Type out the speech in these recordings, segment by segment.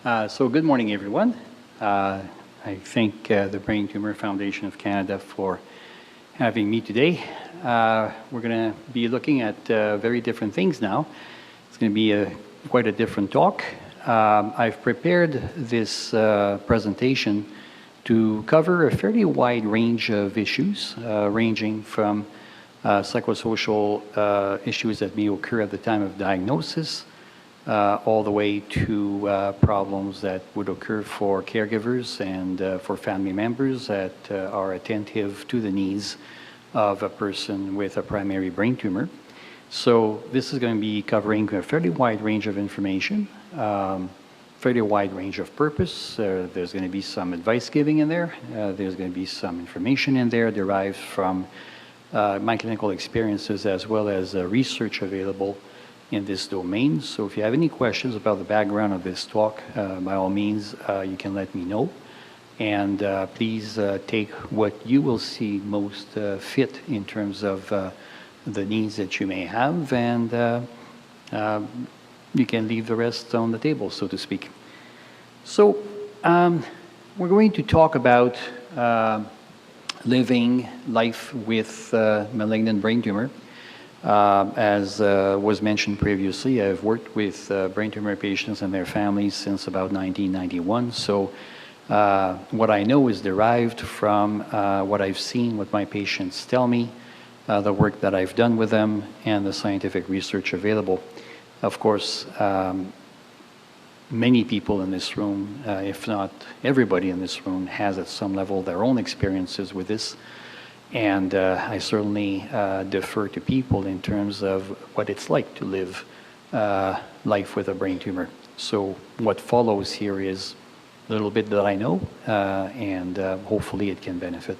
So good morning, everyone. I thank the Brain Tumor Foundation of Canada for having me today. We're going to be looking at very different things now. It's going to be quite a different talk. I've prepared this presentation to cover a fairly wide range of issues, ranging from psychosocial issues that may occur at the time of diagnosis, all the way to problems that would occur for caregivers and for family members that are attentive to the needs of a person with a primary brain tumor. So this is going to be covering a fairly wide range of information, fairly wide range of purpose. There's going to be some advice giving in there. There's going to be some information in there derived from my clinical experiences as well as research available in this domain. So if you have any questions about the background of this talk, by all means, you can let me know. And please take what you will see most fit in terms of the needs that you may have, and you can leave the rest on the table, so to speak. So we're going to talk about living life with malignant brain tumor. As was mentioned previously, I've worked with brain tumor patients and their families since about 1991. So what I know is derived from what I've seen, what my patients tell me, the work that I've done with them, and the scientific research available. Of course, many people in this room, if not everybody in this room, has at some level their own experiences with this. And I certainly defer to people in terms of what it's like to live life with a brain tumor. So what follows here is a little bit that I know, and hopefully it can benefit.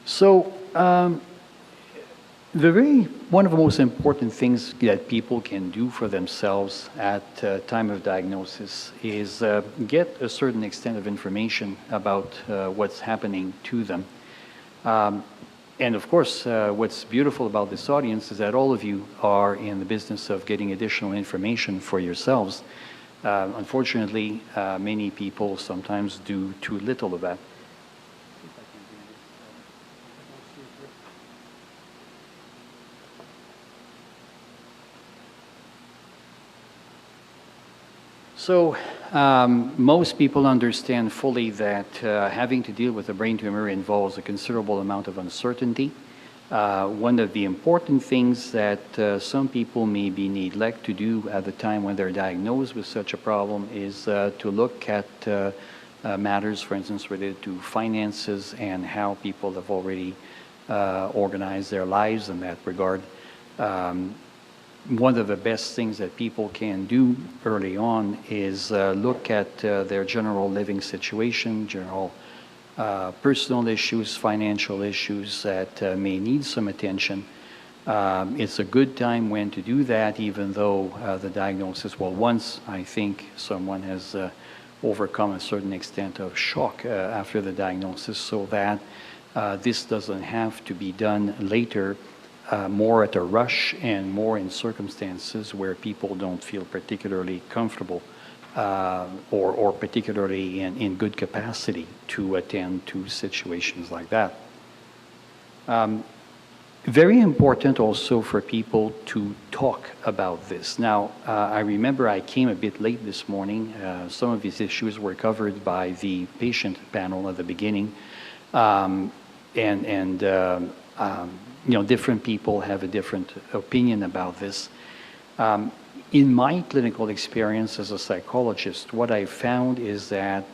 So one of the most important things that people can do for themselves at time of diagnosis is get a certain extent of information about what's happening to them. And of course, what's beautiful about this audience is that all of you are in the business of getting additional information for yourselves. Unfortunately, many people sometimes do too little of that. So most people understand fully that having to deal with a brain tumor involves a considerable amount of uncertainty. One of the important things that some people maybe neglect to do at the time when they're diagnosed with such a problem is to look at matters, for instance, related to finances and how people have already organized their lives in that regard. One of the best things that people can do early on is look at their general living situation, general personal issues, financial issues that may need some attention. It's a good time when to do that, even though the diagnosis, well, once I think someone has overcome a certain extent of shock after the diagnosis, so that this doesn't have to be done later, more at a rush and more in circumstances where people don't feel particularly comfortable or particularly in good capacity to attend to situations like that. Very important also for people to talk about this. Now, I remember I came a bit late this morning. Some of these issues were covered by the patient panel at the beginning. You know, different people have a different opinion about this. In my clinical experience as a psychologist, what I found is that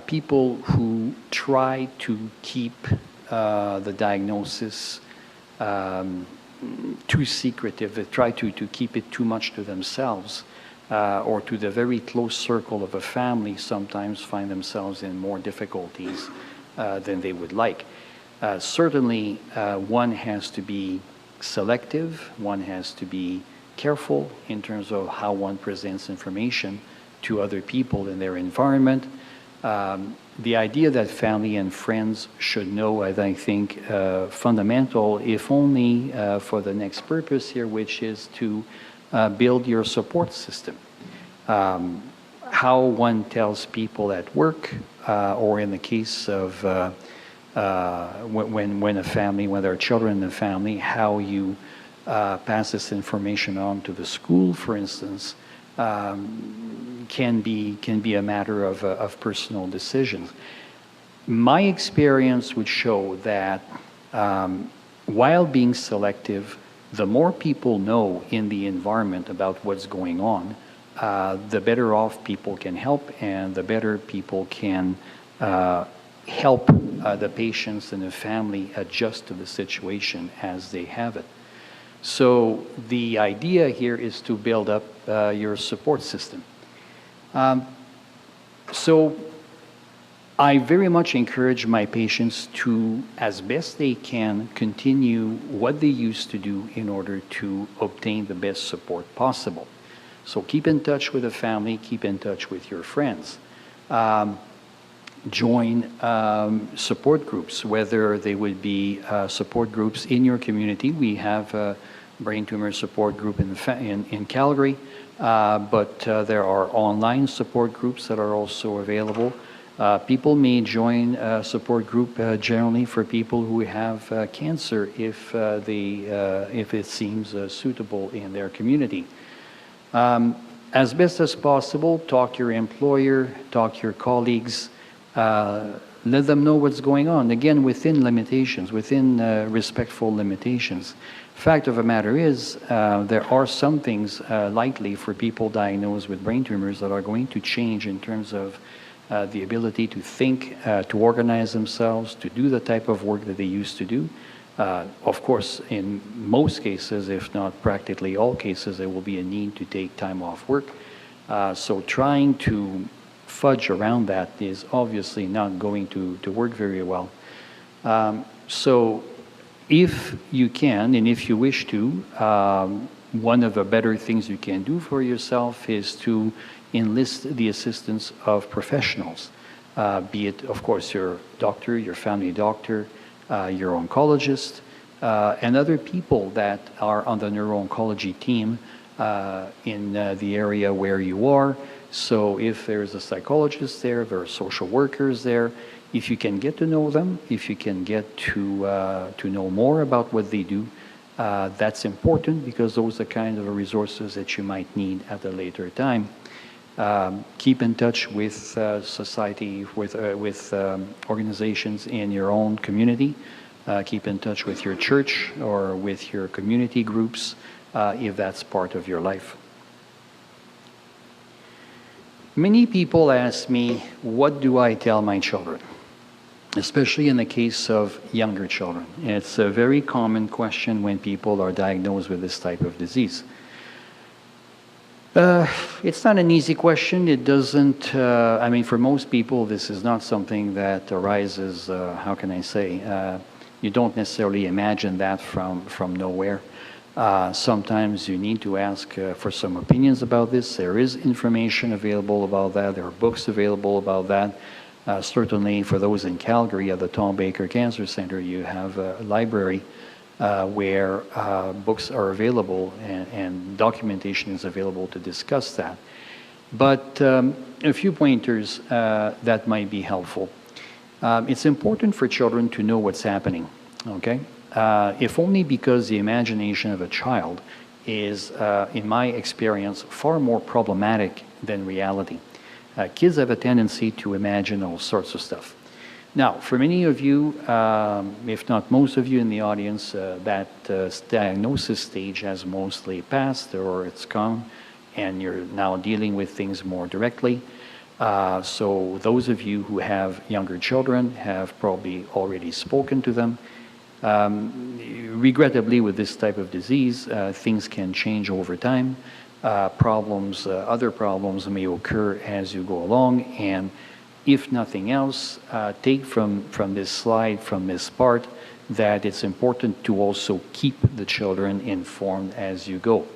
people who try to keep the diagnosis too secretive, they try to keep it too much to themselves, or to the very close circle of a family, sometimes find themselves in more difficulties than they would like. Certainly, one has to be selective, one has to be careful in terms of how one presents information to other people in their environment. The idea that family and friends should know, I think, fundamental, if only for the next purpose here, which is to build your support system. how one tells people at work, or in the case of when there are children in the family, how you pass this information on to the school, for instance, can be a matter of personal decisions. My experience would show that while being selective, the more people know in the environment about what's going on, the better off people can help, and the better people can help the patients and the family adjust to the situation as they have it. So the idea here is to build up your support system. So I very much encourage my patients to, as best they can, continue what they used to do in order to obtain the best support possible. So keep in touch with the family, keep in touch with your friends. Join support groups, whether they would be support groups in your community. We have a brain tumor support group in Calgary, but there are online support groups that are also available. People may join a support group generally for people who have cancer if it seems suitable in their community. As best as possible, talk to your employer, talk to your colleagues, let them know what's going on, again, within limitations, within respectful limitations. Fact of the matter is, there are some things likely for people diagnosed with brain tumors that are going to change in terms of the ability to think, to organize themselves, to do the type of work that they used to do. Of course, in most cases, if not practically all cases, there will be a need to take time off work. So trying to fudge around that is obviously not going to work very well. So if you can, and if you wish to, one of the better things you can do for yourself is to enlist the assistance of professionals, be it, of course, your doctor, your family doctor, your oncologist, and other people that are on the neuro-oncology team in the area where you are. So if there's a psychologist there are social workers there, if you can get to know them, if you can get to know more about what they do, that's important, because those are kind of resources that you might need at a later time. Keep in touch with society, with organizations in your own community. Keep in touch with your church or with your community groups if that's part of your life. Many people ask me, what do I tell my children? Especially in the case of younger children. It's a very common question when people are diagnosed with this type of disease. It's not an easy question. It doesn't, for most people, this is not something that arises, how can I say, you don't necessarily imagine that from nowhere. Sometimes you need to ask for some opinions about this. There is information available about that. There are books available about that. Certainly for those in Calgary at the Tom Baker Cancer Center, you have a library where books are available and documentation is available to discuss that. But a few pointers that might be helpful. It's important for children to know what's happening, okay? If only because the imagination of a child is, in my experience, far more problematic than reality. Kids have a tendency to imagine all sorts of stuff. Now, for many of you, if not most of you in the audience, that diagnosis stage has mostly passed, or it's gone, and you're now dealing with things more directly. So those of you who have younger children have probably already spoken to them. Regrettably, with this type of disease, things can change over time. Other problems may occur as you go along, and if nothing else, take from this slide, from this part, that it's important to also keep the children informed as you go.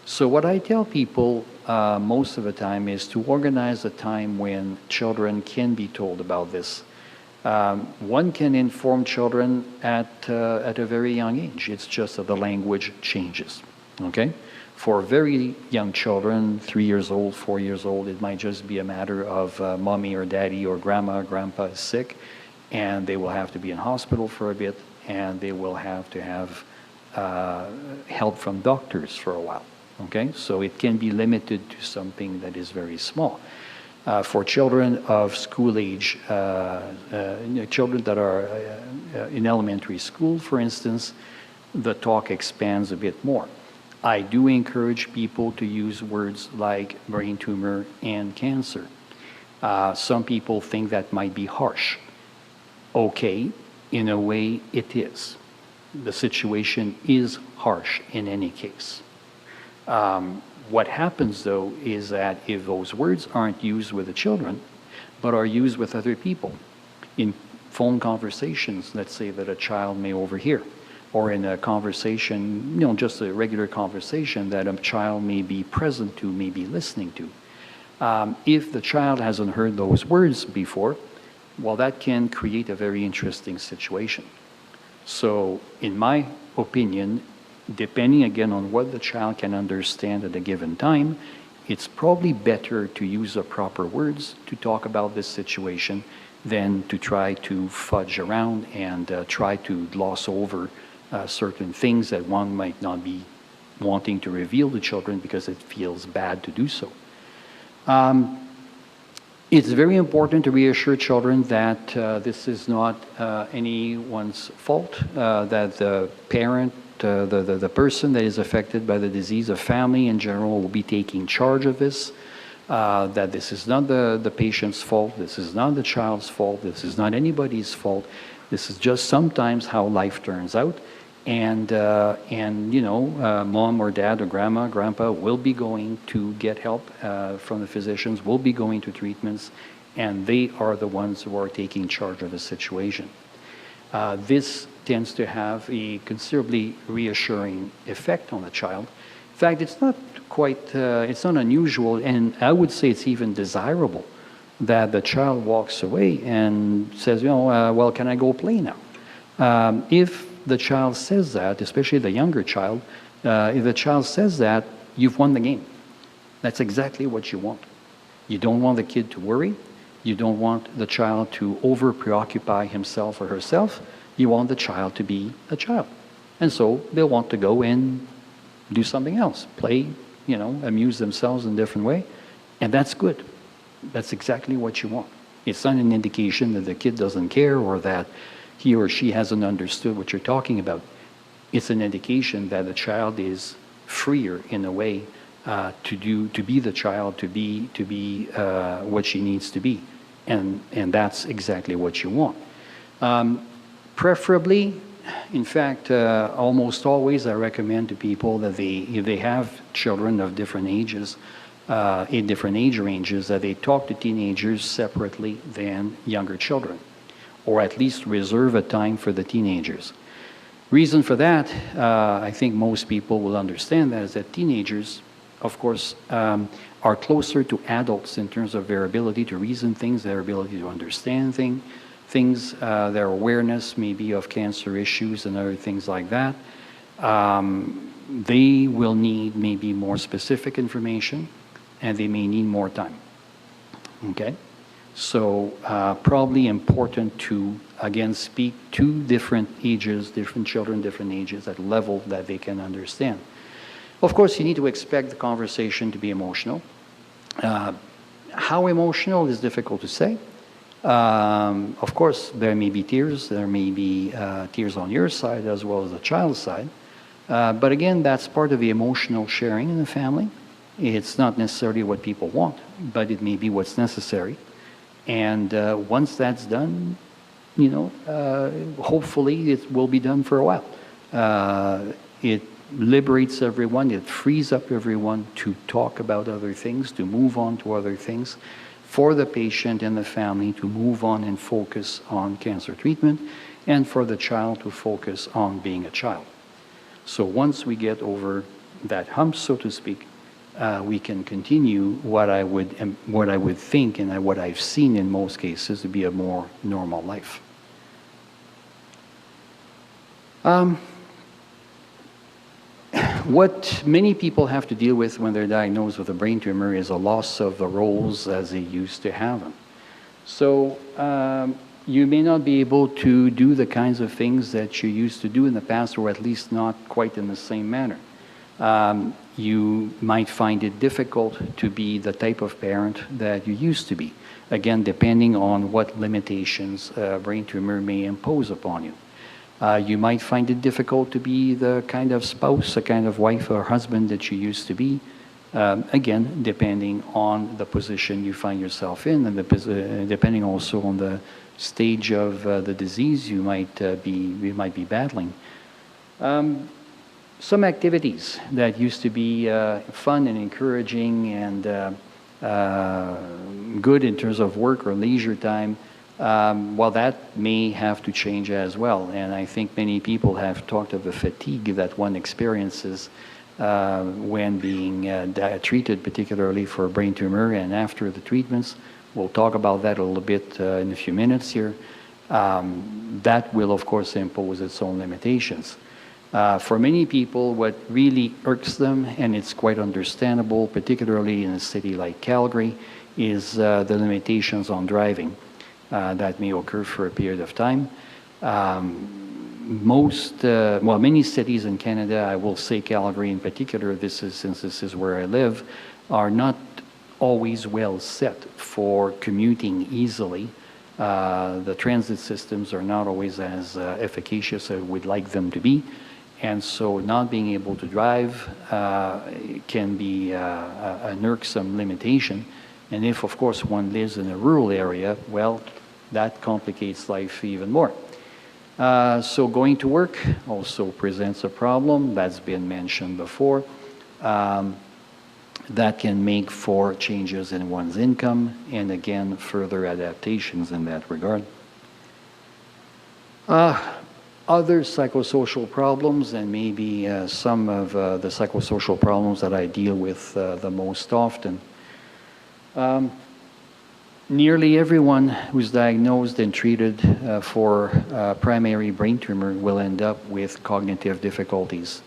So what I tell people most of the time is to organize a time when children can be told about this. One can inform children at a very young age. It's just that the language changes, okay? For very young children, 3 years old, 4 years old, it might just be a matter of mommy or daddy or grandma or grandpa is sick, and they will have to be in hospital for a bit, and they will have to have help from doctors for a while. Okay, so it can be limited to something that is very small. For children of school age, children that are in elementary school, for instance, the talk expands a bit more. I do encourage people to use words like brain tumor and cancer. Some people think that might be harsh. Okay, in a way it is. The situation is harsh in any case. What happens though is that if those words aren't used with the children, but are used with other people, in phone conversations, let's say that a child may overhear, or in a conversation, just a regular conversation that a child may be present to, may be listening to. If the child hasn't heard those words before, well, that can create a very interesting situation. So, in my opinion, depending again on what the child can understand at a given time, it's probably better to use the proper words to talk about this situation than to try to fudge around and try to gloss over certain things that one might not be wanting to reveal to children because it feels bad to do so. It's very important to reassure children that this is not anyone's fault, that the parent, the person that is affected by the disease, the family in general, will be taking charge of this, that this is not the patient's fault, this is not the child's fault, this is not anybody's fault, this is just sometimes how life turns out. And mom or dad or grandma, grandpa will be going to get help from the physicians, will be going to treatments, and they are the ones who are taking charge of the situation. This tends to have a considerably reassuring effect on the child. In fact, it's not it's not unusual, and I would say it's even desirable that the child walks away and says, well, can I go play now? If the child says that, especially the younger child, if the child says that, you've won the game. That's exactly what you want. You don't want the kid to worry. You don't want the child to over-preoccupy himself or herself. You want the child to be a child. And so they'll want to go and do something else, play, amuse themselves in a different way. And that's good. That's exactly what you want. It's not an indication that the kid doesn't care or that he or she hasn't understood what you're talking about. It's an indication that the child is freer in a way to be the child, to be what she needs to be, and that's exactly what you want. Preferably, in fact, almost always I recommend to people that if they have children of different ages, in different age ranges, that they talk to teenagers separately than younger children, or at least reserve a time for the teenagers. Reason for that, I think most people will understand that, is that teenagers, of course, are closer to adults in terms of their ability to reason things, their ability to understand things, their awareness maybe of cancer issues and other things like that. They will need maybe more specific information, and they may need more time. Okay? So probably important to, again, speak to different ages, different children, different ages at a level that they can understand. Of course, you need to expect the conversation to be emotional. How emotional is difficult to say. Of course, there may be tears. There may be tears on your side as well as the child's side. But again, that's part of the emotional sharing in the family. It's not necessarily what people want, but it may be what's necessary. And once that's done, hopefully it will be done for a while. It liberates everyone, it frees up everyone to talk about other things, to move on to other things, for the patient and the family to move on and focus on cancer treatment, and for the child to focus on being a child. So once we get over that hump, so to speak, we can continue what I would think and what I've seen in most cases to be a more normal life. what many people have to deal with when they're diagnosed with a brain tumor is a loss of the roles as they used to have them. So you may not be able to do the kinds of things that you used to do in the past, or at least not quite in the same manner. You might find it difficult to be the type of parent that you used to be, again, depending on what limitations a brain tumor may impose upon you. You might find it difficult to be the kind of spouse, the kind of wife or husband that you used to be, again, depending on the position you find yourself in, and depending also on the stage of the disease you might be battling. Some activities that used to be fun and encouraging and good in terms of work or leisure time, well, that may have to change as well. And I think many people have talked of the fatigue that one experiences when being treated, particularly for a brain tumor, and after the treatments. We'll talk about that a little bit in a few minutes here. That will, of course, impose its own limitations. For many people, what really irks them, and it's quite understandable, particularly in a city like Calgary, is the limitations on driving that may occur for a period of time. Many cities in Canada, I will say Calgary in particular, since this is where I live, are not always well set for commuting easily. The transit systems are not always as efficacious as we'd like them to be. And so not being able to drive can be an irksome limitation. And if, of course, one lives in a rural area, well, that complicates life even more. So going to work also presents a problem. That's been mentioned before. That can make for changes in one's income, and again, further adaptations in that regard. Other psychosocial problems, and maybe some of the psychosocial problems that I deal with the most often. Nearly everyone who's diagnosed and treated for primary brain tumor will end up with cognitive difficulties.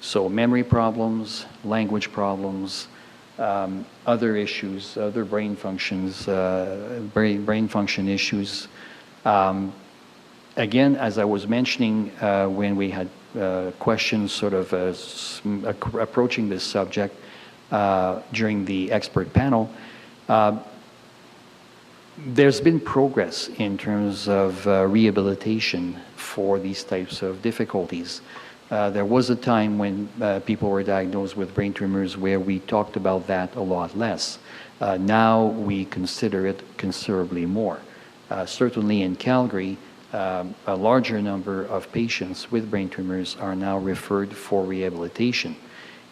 So memory problems, language problems, other issues, other brain functions, brain function issues. Again, as I was mentioning when we had questions sort of approaching this subject during the expert panel, there's been progress in terms of rehabilitation for these types of difficulties. There was a time when people were diagnosed with brain tumors where we talked about that a lot less. Now we consider it considerably more. Certainly in Calgary, a larger number of patients with brain tumors are now referred for rehabilitation.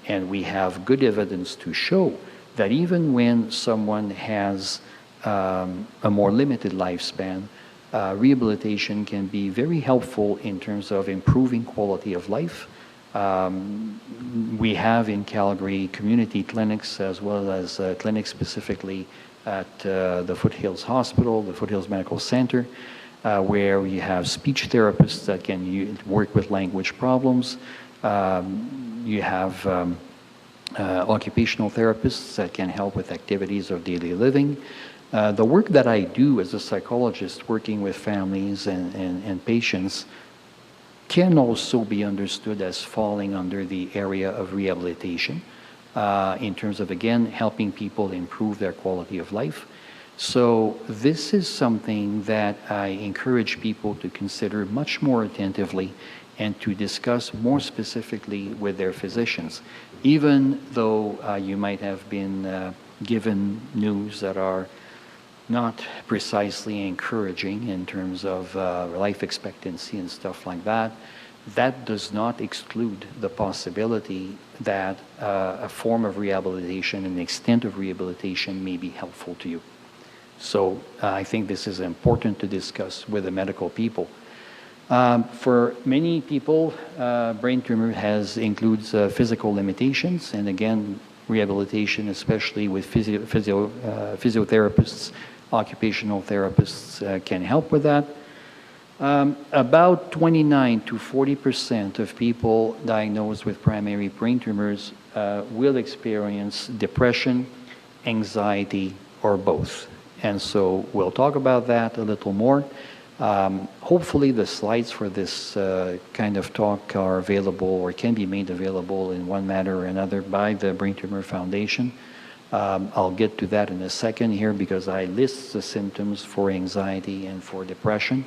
And we have good evidence to show that even when someone has a more limited lifespan, rehabilitation can be very helpful in terms of improving quality of life. We have in Calgary community clinics as well as clinics specifically at the Foothills Hospital, the Foothills Medical Center, where we have speech therapists that can work with language problems. You have occupational therapists that can help with activities of daily living. The work that I do as a psychologist working with families and patients can also be understood as falling under the area of rehabilitation in terms of, again, helping people improve their quality of life. So this is something that I encourage people to consider much more attentively and to discuss more specifically with their physicians, even though you might have been given news that are not precisely encouraging in terms of life expectancy and stuff like that. That does not exclude the possibility that a form of rehabilitation and the extent of rehabilitation may be helpful to you. So I think this is important to discuss with the medical people. For many people, brain tumor includes physical limitations, and again, rehabilitation, especially with physiotherapists, occupational therapists, can help with that. About 29 to 40% of people diagnosed with primary brain tumors will experience depression, anxiety, or both. And so we'll talk about that a little more. Hopefully the slides for this kind of talk are available or can be made available in one manner or another by the Brain Tumor Foundation. I'll get to that in a second here because I list the symptoms for anxiety and for depression.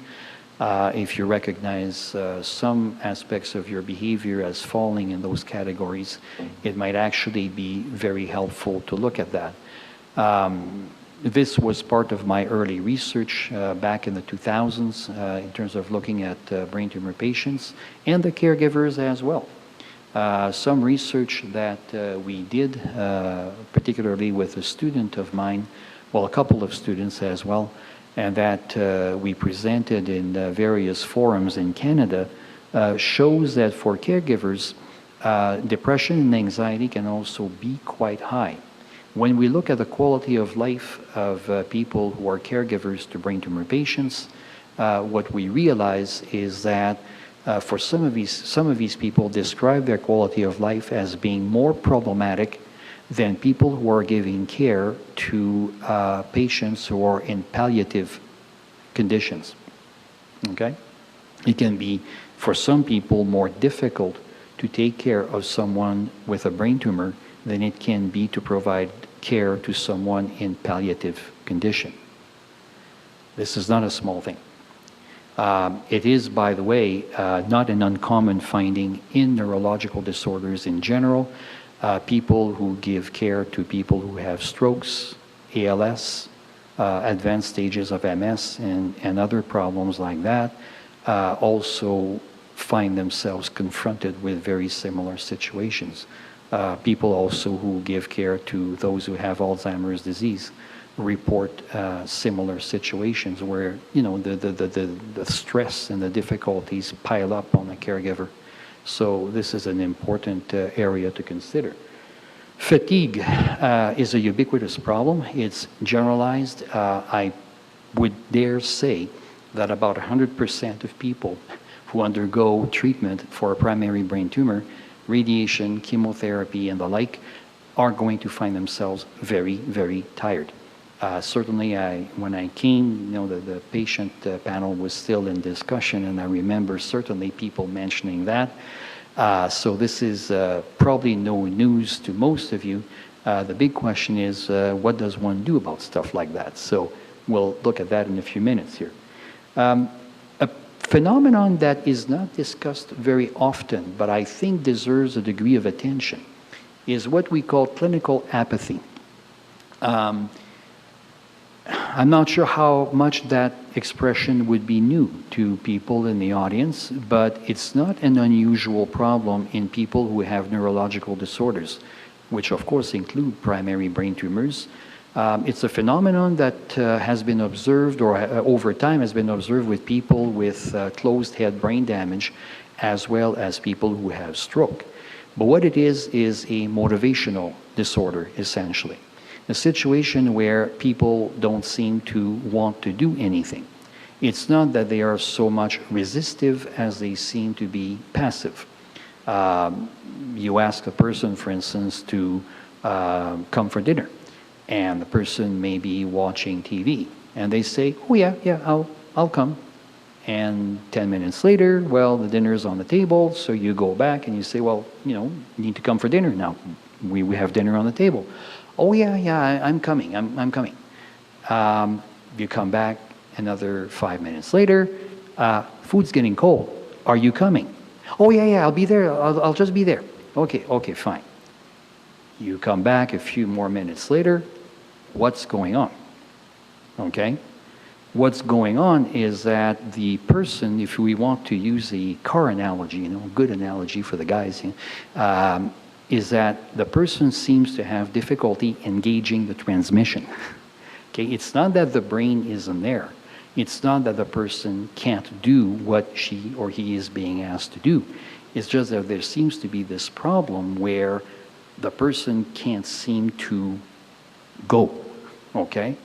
If you recognize some aspects of your behavior as falling in those categories, it might actually be very helpful to look at that. This was part of my early research back in the 2000s in terms of looking at brain tumor patients and the caregivers as well. Some research that we did, particularly with a student of mine, well, a couple of students as well, and that we presented in various forums in Canada, shows that for caregivers, depression and anxiety can also be quite high. When we look at the quality of life of people who are caregivers to brain tumor patients, what we realize is that for some of these people describe their quality of life as being more problematic than people who are giving care to patients who are in palliative conditions. Okay? It can be, for some people, more difficult to take care of someone with a brain tumor than it can be to provide care to someone in palliative condition. This is not a small thing. It is, by the way, not an uncommon finding in neurological disorders in general. People who give care to people who have strokes, ALS, advanced stages of MS, and other problems like that also find themselves confronted with very similar situations. People also who give care to those who have Alzheimer's disease report similar situations where, you know, the stress and the difficulties pile up on the caregiver. So this is an important area to consider. Fatigue is a ubiquitous problem. It's generalized. I would dare say that about 100% of people who undergo treatment for a primary brain tumor, radiation, chemotherapy, and the like, are going to find themselves very, very tired. Certainly, when I came, you know, the patient panel was still in discussion, and I remember certainly people mentioning that. So this is probably no news to most of you. The big question is, what does one do about stuff like that? So we'll look at that in a few minutes here. A phenomenon that is not discussed very often, but I think deserves a degree of attention, is what we call clinical apathy. I'm not sure how much that expression would be new to people in the audience, but it's not an unusual problem in people who have neurological disorders, which of course include primary brain tumors. It's a phenomenon that has been observed, or over time has been observed with people with closed head brain damage, as well as people who have stroke. But what it is a motivational disorder, essentially. A situation where people don't seem to want to do anything. It's not that they are so much resistive as they seem to be passive. You ask a person, for instance, to come for dinner, and the person may be watching TV, and they say, oh yeah, I'll come. And 10 minutes later, well, the dinner's on the table, so you go back and you say, well, you know, you need to come for dinner now. We have dinner on the table. Oh yeah, I'm coming, I'm coming. You come back another 5 minutes later, food's getting cold. Are you coming? Oh yeah, I'll be there, I'll just be there. Okay, fine. You come back a few more minutes later, what's going on? Okay? What's going on is that the person, if we want to use a car analogy, you know, a good analogy for the guys, is that the person seems to have difficulty engaging the transmission. Okay, it's not that the brain isn't there. It's not that the person can't do what she or he is being asked to do. It's just that there seems to be this problem where the person can't seem to go, okay?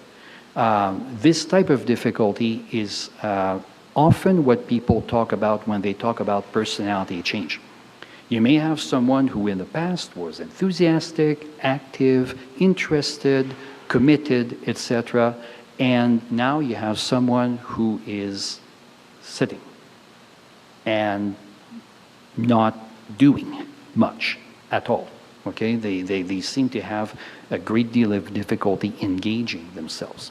This type of difficulty is often what people talk about when they talk about personality change. You may have someone who in the past was enthusiastic, active, interested, committed, etc., and now you have someone who is sitting and not doing much at all. Okay, they seem to have a great deal of difficulty engaging themselves.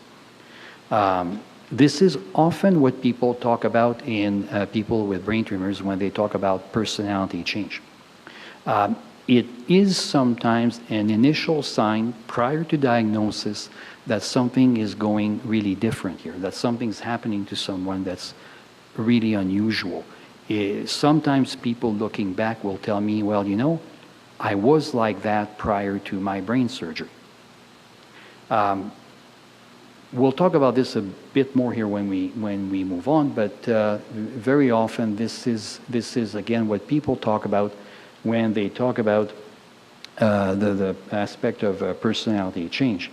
This is often what people talk about in people with brain tumors when they talk about personality change. It is sometimes an initial sign prior to diagnosis that something is going really different here, that something's happening to someone that's really unusual. Sometimes people looking back will tell me, well, you know, I was like that prior to my brain surgery. We'll talk about this a bit more here when we move on, but very often this is again what people talk about when they talk about the aspect of personality change.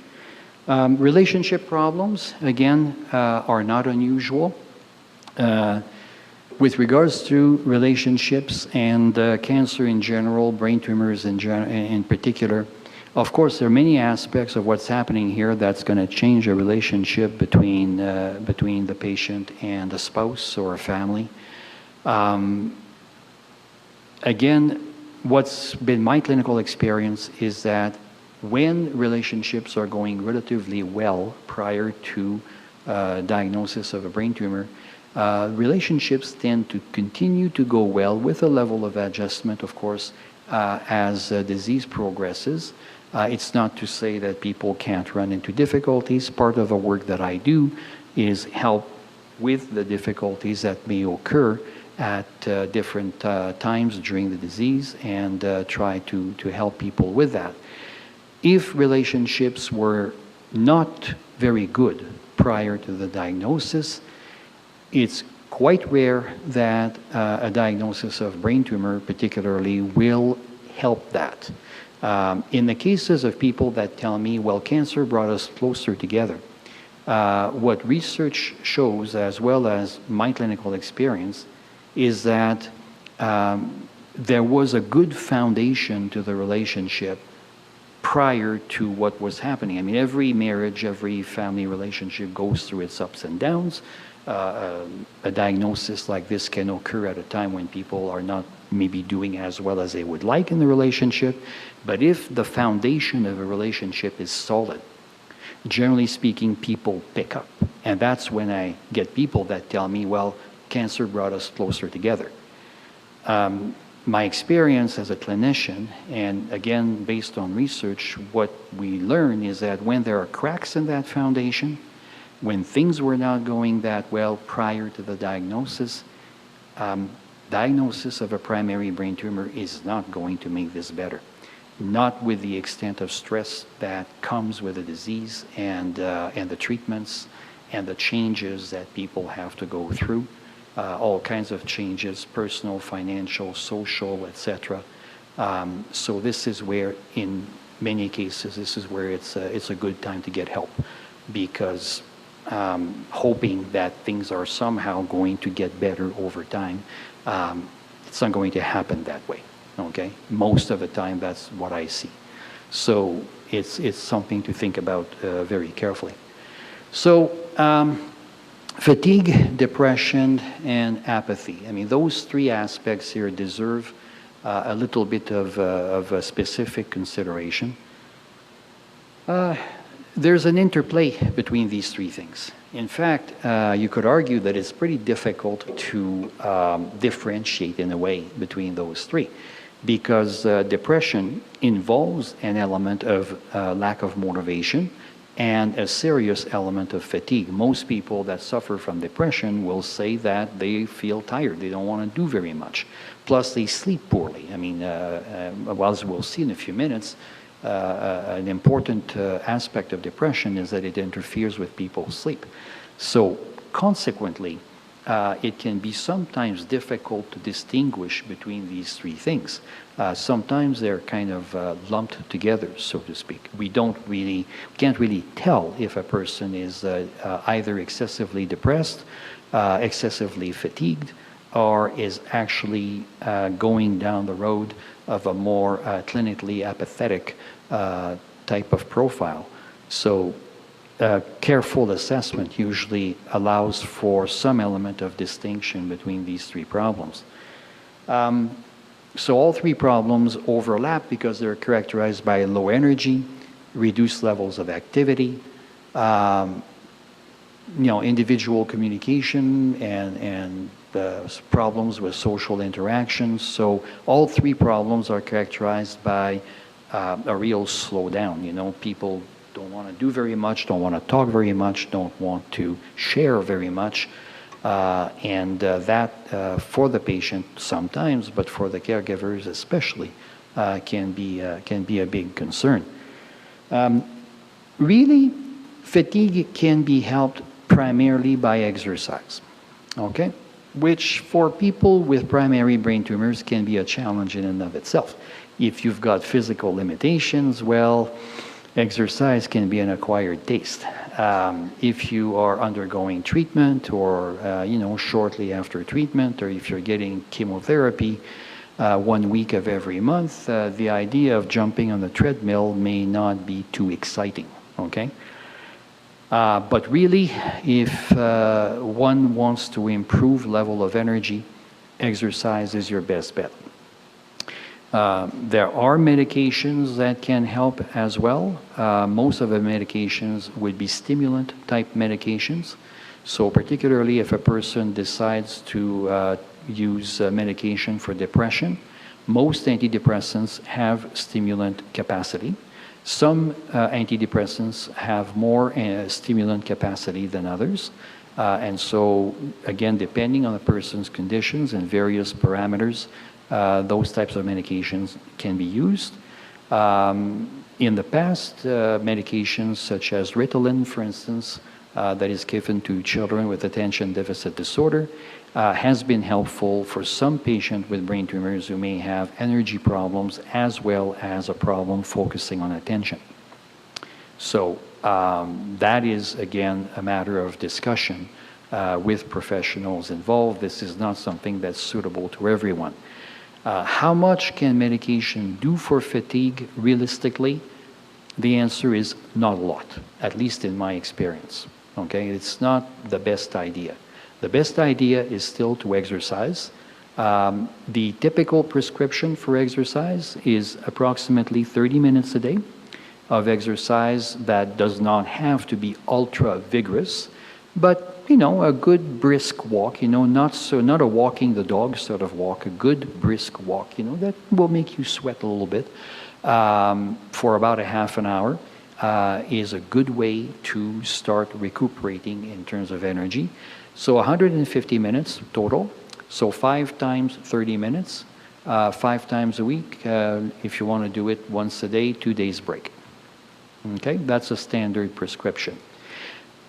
Relationship problems, again, are not unusual. With regards to relationships and cancer in general, brain tumors in particular, of course, there are many aspects of what's happening here that's going to change a relationship between the patient and a spouse or a family. Again, what's been my clinical experience is that when relationships are going relatively well prior to diagnosis of a brain tumor, relationships tend to continue to go well with a level of adjustment, of course, as disease progresses. It's not to say that people can't run into difficulties. Part of the work that I do is help with the difficulties that may occur at different times during the disease and try to help people with that. If relationships were not very good prior to the diagnosis, it's quite rare that a diagnosis of brain tumor particularly will help that. In the cases of people that tell me, well, cancer brought us closer together, what research shows, as well as my clinical experience, is that there was a good foundation to the relationship prior to what was happening. I mean, every marriage, every family relationship goes through its ups and downs. A diagnosis like this can occur at a time when people are not maybe doing as well as they would like in the relationship. But if the foundation of a relationship is solid, generally speaking, people pick up. And that's when I get people that tell me, well, cancer brought us closer together. My experience as a clinician, and again, based on research, what we learn is that when there are cracks in that foundation, when things were not going that well prior to the diagnosis, diagnosis of a primary brain tumor is not going to make this better. Not with the extent of stress that comes with the disease and the treatments and the changes that people have to go through. All kinds of changes, personal, financial, social, etc. So this is where, in many cases, this is where it's a good time to get help, because hoping that things are somehow going to get better over time, it's not going to happen that way. Okay, most of the time that's what I see. So it's something to think about very carefully. So. Fatigue, depression, and apathy. I mean, those three aspects here deserve a little bit of a specific consideration. There's an interplay between these three things. In fact, you could argue that it's pretty difficult to differentiate in a way between those three, because depression involves an element of lack of motivation and a serious element of fatigue. Most people that suffer from depression will say that they feel tired, they don't want to do very much. Plus, they sleep poorly. I mean, as we'll see in a few minutes, an important aspect of depression is that it interferes with people's sleep. So, consequently, it can be sometimes difficult to distinguish between these three things. Sometimes they're kind of lumped together, so to speak. We can't really tell if a person is either excessively depressed excessively fatigued or is actually going down the road of a more clinically apathetic type of profile. So careful assessment usually allows for some element of distinction between these three problems. So all three problems overlap because they're characterized by low energy, reduced levels of activity, individual communication and problems with social interactions. So all three problems are characterized by a real slowdown. People don't want to do very much, don't want to talk very much, don't want to share very much. And that for the patient sometimes, but for the caregivers especially, can be a big concern. Really, fatigue can be helped primarily by exercise, okay? Which for people with primary brain tumors can be a challenge in and of itself. If you've got physical limitations, well, exercise can be an acquired taste. If you are undergoing treatment or, shortly after treatment, or if you're getting chemotherapy 1 week of every month, the idea of jumping on the treadmill may not be too exciting, okay? But really, if one wants to improve level of energy, exercise is your best bet. There are medications that can help as well. Most of the medications would be stimulant-type medications. So particularly if a person decides to use medication for depression, most antidepressants have stimulant capacity. Some antidepressants have more stimulant capacity than others. And so, again, depending on the person's conditions and various parameters, those types of medications can be used. In the past, medications such as Ritalin, for instance, that is given to children with attention deficit disorder, has been helpful for some patients with brain tumors who may have energy problems as well as a problem focusing on attention. So that is, again, a matter of discussion with professionals involved. This is not something that's suitable to everyone. How much can medication do for fatigue realistically? The answer is not a lot, at least in my experience. Okay, it's not the best idea. The best idea is still to exercise. The typical prescription for exercise is approximately 30 minutes a day of exercise that does not have to be ultra vigorous, but a good brisk walk, not a walking the dog sort of walk, a good brisk walk, that will make you sweat a little bit for about a half an hour is a good way to start recuperating in terms of energy. So 150 minutes total, so 5 times 30 minutes, 5 times a week. If you want to do it once a day, 2 days break. Okay, that's a standard prescription.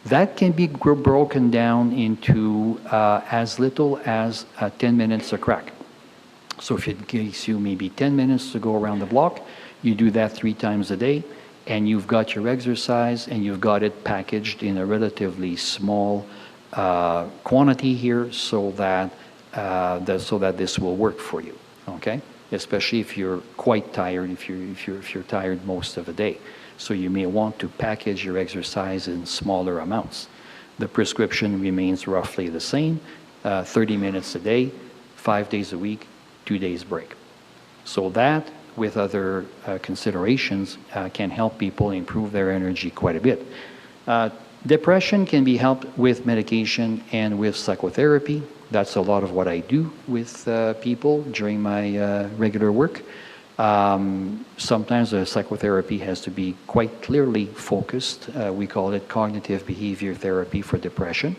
That can be broken down into as little as 10 minutes a crack. So if it gives you maybe 10 minutes to go around the block, you do that 3 times a day, and you've got your exercise, and you've got it packaged in a relatively small quantity here, so that this will work for you. Okay, especially if you're quite tired, if you're tired most of the day. So you may want to package your exercise in smaller amounts. The prescription remains roughly the same, 30 minutes a day, 5 days a week, 2 days break. So that, with other considerations, can help people improve their energy quite a bit. Depression can be helped with medication and with psychotherapy. That's a lot of what I do with people during my regular work. Sometimes the psychotherapy has to be quite clearly focused. We call it cognitive behavior therapy for depression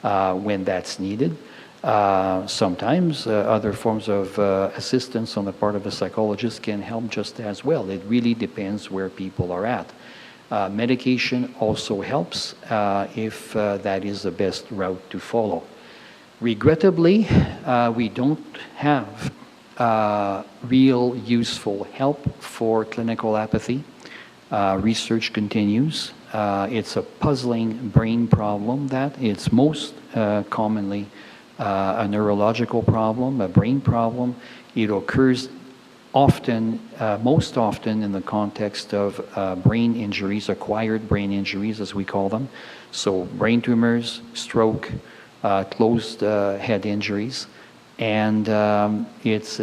when that's needed. Sometimes other forms of assistance on the part of the psychologist can help just as well. It really depends where people are at. Medication also helps if that is the best route to follow. Regrettably, we don't have real useful help for clinical apathy. Research continues. It's a puzzling brain problem that it's most commonly a neurological problem, a brain problem. It occurs often, most often in the context of brain injuries, acquired brain injuries as we call them. So brain tumors, stroke, closed head injuries, and it's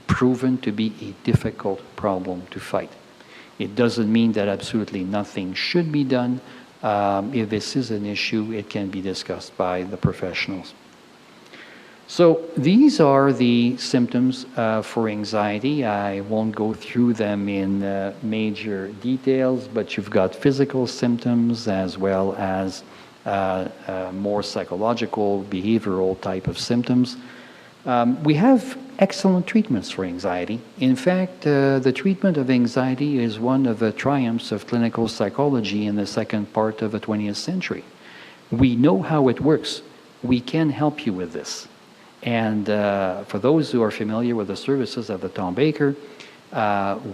proven to be a difficult problem to fight. It doesn't mean that absolutely nothing should be done. If this is an issue, it can be discussed by the professionals. So these are the symptoms for anxiety. I won't go through them in major details, but you've got physical symptoms as well as more psychological, behavioral type of symptoms. We have excellent treatments for anxiety. In fact, the treatment of anxiety is one of the triumphs of clinical psychology in the second part of the 20th century. We know how it works. We can help you with this. And for those who are familiar with the services of the Tom Baker,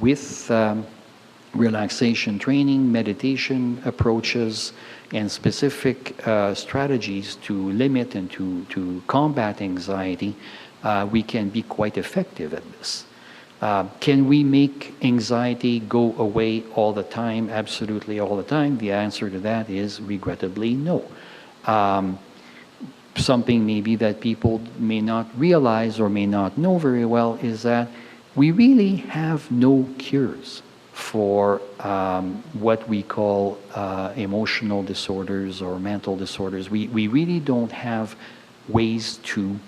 with relaxation training, meditation approaches, and specific strategies to limit and to combat anxiety, we can be quite effective at this. Can we make anxiety go away all the time, absolutely all the time? The answer to that is regrettably no. Something maybe that people may not realize or may not know very well is that we really have no cures for what we call emotional disorders or mental disorders. We really don't have ways to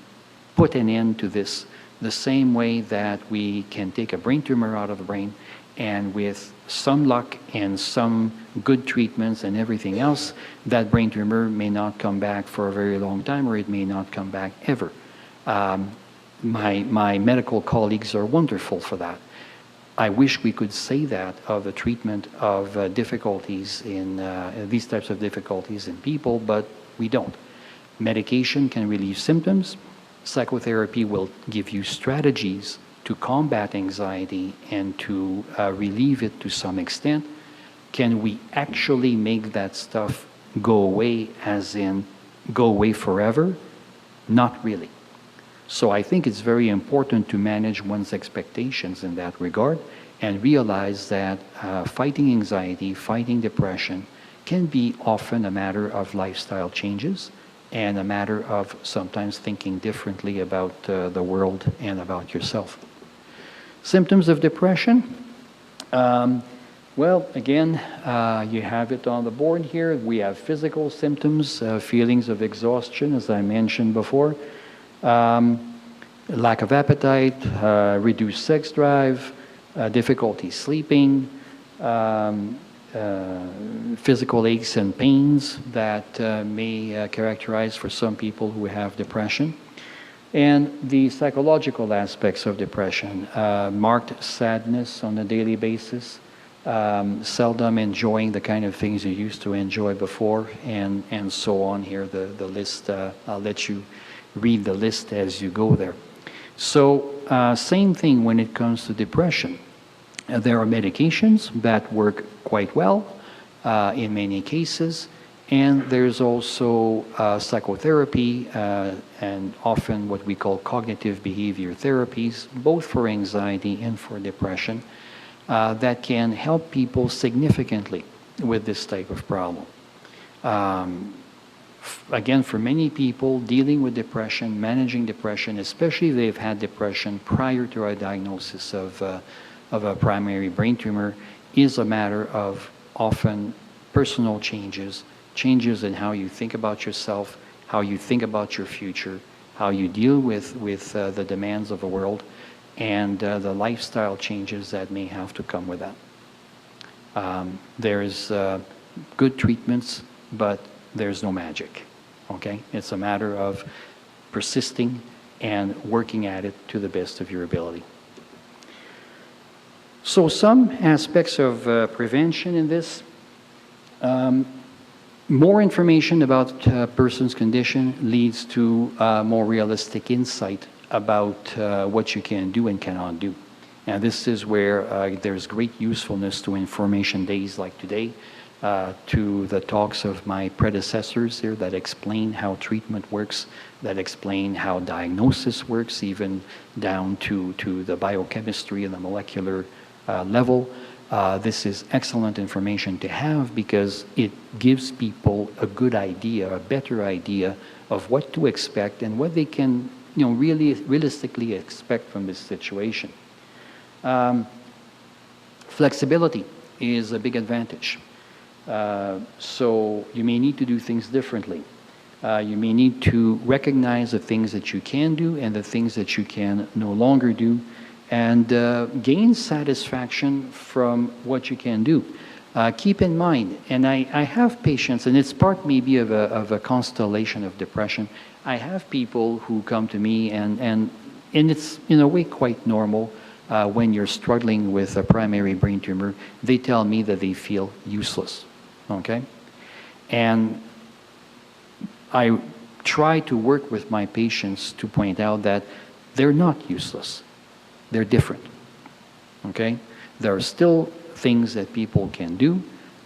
put an end to this the same way that we can take a brain tumor out of the brain, and with some luck and some good treatments and everything else, that brain tumor may not come back for a very long time, or it may not come back ever. My medical colleagues are wonderful for that. I wish we could say that of the treatment of difficulties in these types of difficulties in people, but we don't. Medication can relieve symptoms. Psychotherapy will give you strategies to combat anxiety and to relieve it to some extent. Can we actually make that stuff go away, as in go away forever? Not really. So I think it's very important to manage one's expectations in that regard and realize that fighting anxiety, fighting depression can be often a matter of lifestyle changes and a matter of sometimes thinking differently about the world and about yourself. Symptoms of depression. Well, again, you have it on the board here. We have physical symptoms, feelings of exhaustion, as I mentioned before, lack of appetite, reduced sex drive, difficulty sleeping, physical aches and pains that may characterize for some people who have depression. And the psychological aspects of depression, marked sadness on a daily basis, seldom enjoying the kind of things you used to enjoy before, and so on here, the list. I'll let you read the list as you go there. So same thing when it comes to depression. There are medications that work quite well in many cases, and there's also psychotherapy and often what we call cognitive behavior therapies, both for anxiety and for depression, that can help people significantly with this type of problem. Again, for many people, dealing with depression, managing depression, especially if they've had depression prior to a diagnosis of a primary brain tumor, is a matter of often personal changes, changes in how you think about yourself, how you think about your future, how you deal with the demands of the world, and the lifestyle changes that may have to come with that. There's good treatments, but there's no magic, okay? It's a matter of persisting and working at it to the best of your ability. So some aspects of prevention in this. More information about a person's condition leads to more realistic insight about what you can do and cannot do. And this is where there's great usefulness to information days like today, to the talks of my predecessors here that explain how treatment works, that explain how diagnosis works, even down to the biochemistry and the molecular level. This is excellent information to have because it gives people a good idea, a better idea of what to expect and what they can, really realistically expect from this situation. Flexibility is a big advantage. So you may need to do things differently. You may need to recognize the things that you can do and the things that you can no longer do, and gain satisfaction from what you can do. Keep in mind, and I have patients, and it's part maybe of a constellation of depression. I have people who come to me, and it's in a way quite normal. When you're struggling with a primary brain tumor, they tell me that they feel useless, okay? And I try to work with my patients to point out that they're not useless. They're different, okay? There are still things that people can do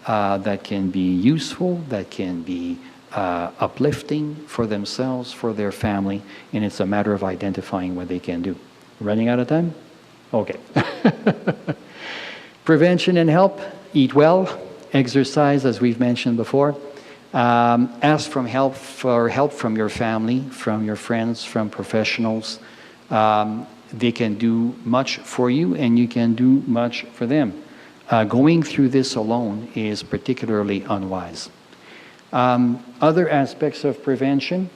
that can be useful, that can be uplifting for themselves, for their family, and it's a matter of identifying what they can do. Running out of time? Okay. Prevention and help. Eat well. Exercise, as we've mentioned before. Ask for help from your family, from your friends, from professionals. They can do much for you, and you can do much for them. Going through this alone is particularly unwise. Other aspects of prevention.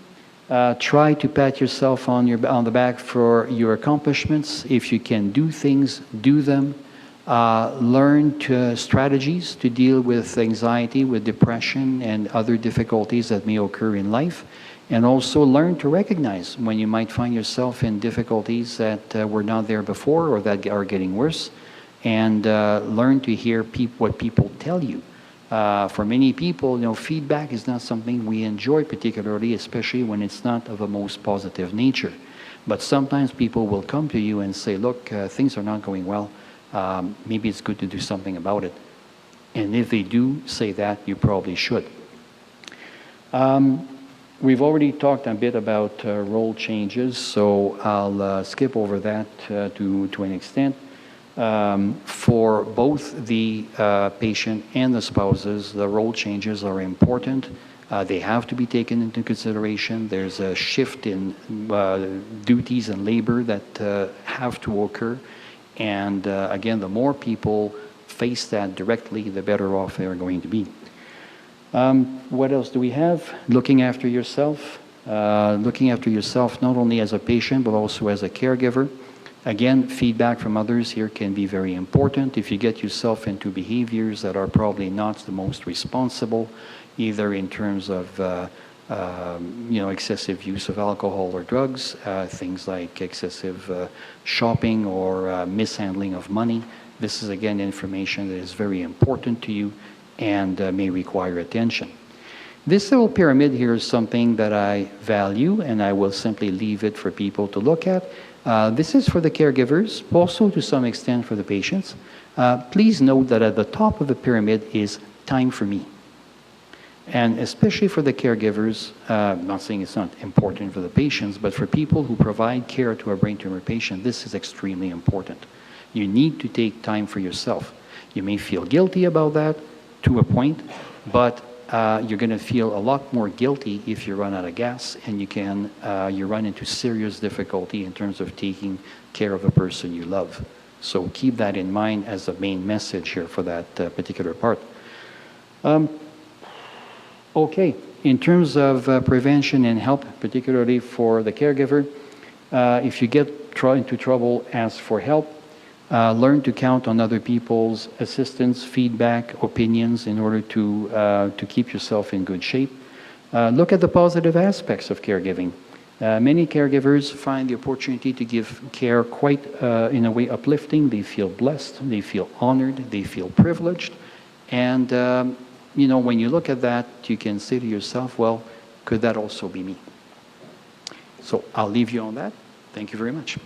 Try to pat yourself on the back for your accomplishments. If you can do things, do them. Learn strategies to deal with anxiety, with depression, and other difficulties that may occur in life. And also learn to recognize when you might find yourself in difficulties that were not there before or that are getting worse. And learn to hear what people tell you. For many people, feedback is not something we enjoy particularly, especially when it's not of a most positive nature. But sometimes people will come to you and say, look, things are not going well. Maybe it's good to do something about it. And if they do say that, you probably should. We've already talked a bit about role changes, so I'll skip over that to an extent. For both the patient and the spouses, the role changes are important. They have to be taken into consideration. There's a shift in duties and labor that have to occur. And again, the more people face that directly, the better off they're going to be. What else do we have? Looking after yourself. Looking after yourself not only as a patient, but also as a caregiver. Again, feedback from others here can be very important. If you get yourself into behaviors that are probably not the most responsible, either in terms of excessive use of alcohol or drugs, things like excessive shopping or mishandling of money, this is again information that is very important to you and may require attention. This little pyramid here is something that I value, and I will simply leave it for people to look at. This is for the caregivers, also to some extent for the patients. Please note that at the top of the pyramid is time for me. And especially for the caregivers, I'm not saying it's not important for the patients, but for people who provide care to a brain tumor patient, this is extremely important. You need to take time for yourself. You may feel guilty about that to a point, but you're going to feel a lot more guilty if you run out of gas and you run into serious difficulty in terms of taking care of a person you love. So keep that in mind as the main message here for that particular part. Okay, in terms of prevention and help, particularly for the caregiver, if you get into trouble, ask for help. Learn to count on other people's assistance, feedback, opinions in order to keep yourself in good shape. Look at the positive aspects of caregiving. Many caregivers find the opportunity to give care quite, in a way, uplifting. They feel blessed, they feel honored, they feel privileged. And, when you look at that, you can say to yourself, well, could that also be me? So I'll leave you on that. Thank you very much.